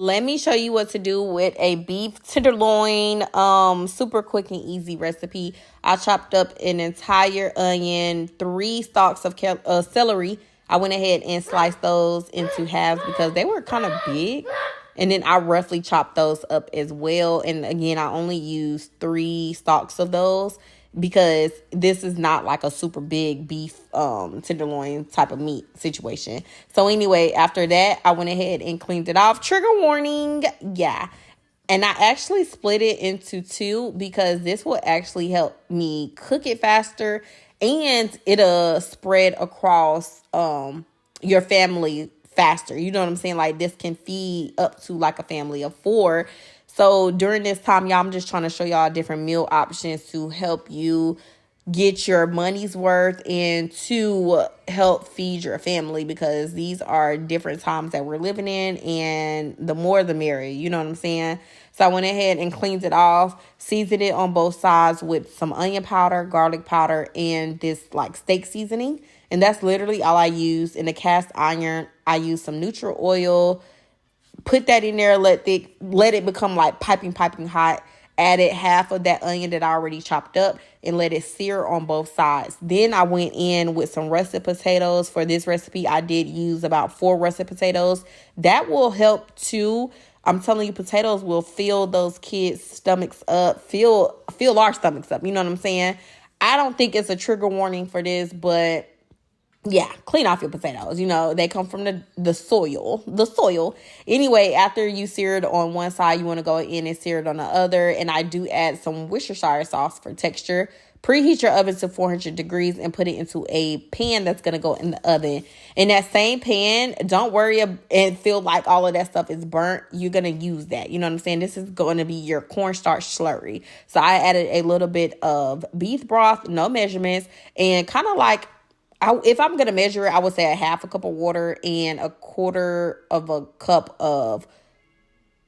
Let me show you what to do with a beef tenderloin, super quick and easy recipe. I chopped up an entire onion, 3 stalks of celery. I went ahead and sliced those into halves because they were kind of big. And then I roughly chopped those up as well. And again, I only used 3 stalks of those because this is not like a super big beef tenderloin type of meat situation. So anyway, after that, I went ahead and cleaned it off. Trigger warning, yeah. And I actually split it into 2 because this will actually help me cook it faster, and it'll spread across your family faster. You know what I'm saying? Like, this can feed up to like a family of 4. So during this time, y'all, I'm just trying to show y'all different meal options to help you get your money's worth and to help feed your family, because these are different times that we're living in, and the more the merrier. You know what I'm saying? So I went ahead and cleaned it off, seasoned it on both sides with some onion powder, garlic powder, and this like steak seasoning. And that's literally all I used. In the cast iron, I used some neutral oil. Put that in there, let it become like piping hot. Added half of that onion that I already chopped up and let it sear on both sides. Then I went in with some russet potatoes. For this recipe, I did use about 4 russet potatoes. That will help too. I'm telling you, potatoes will fill those kids' stomachs up, fill our stomachs up. You know what I'm saying? I don't think it's a trigger warning for this, but yeah, clean off your potatoes. You know, they come from the soil. Anyway, after you sear it on one side, you want to go in and sear it on the other. And I do add some Worcestershire sauce for texture. Preheat your oven to 400 degrees and put it into a pan that's going to go in the oven. In that same pan, don't worry and feel like all of that stuff is burnt. You're going to use that. You know what I'm saying? This is going to be your cornstarch slurry. So I added a little bit of beef broth, no measurements, and kind of like, if I'm going to measure it, I would say a half a cup of water and a quarter of a cup of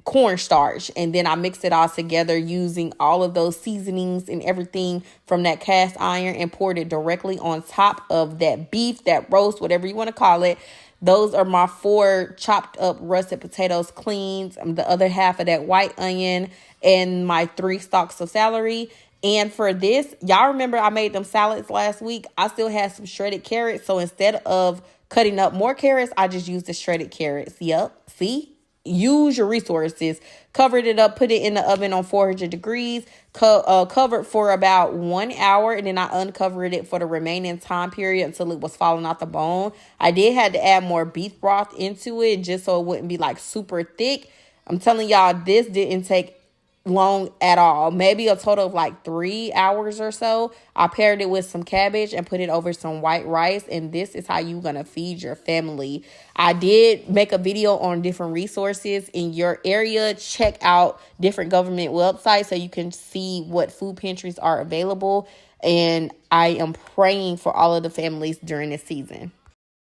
cornstarch. And then I mix it all together using all of those seasonings and everything from that cast iron and poured it directly on top of that beef, that roast, whatever you want to call it. Those are my 4 chopped up russet potatoes cleaned, the other half of that white onion, and my 3 stalks of celery. And for this, y'all remember I made them salads last week. I still had some shredded carrots. So instead of cutting up more carrots, I just used the shredded carrots. Yep. See? Use your resources. Covered it up, put it in the oven on 400 degrees, covered for about 1 hour. And then I uncovered it for the remaining time period until it was falling off the bone. I did have to add more beef broth into it just so it wouldn't be like super thick. I'm telling y'all, this didn't take long at all. Maybe a total of like 3 hours or so. I paired it with some cabbage and put it over some white rice, and this is how you're gonna feed your family. I did make a video on different resources in your area. Check out different government websites so you can see what food pantries are available, and I am praying for all of the families during this season.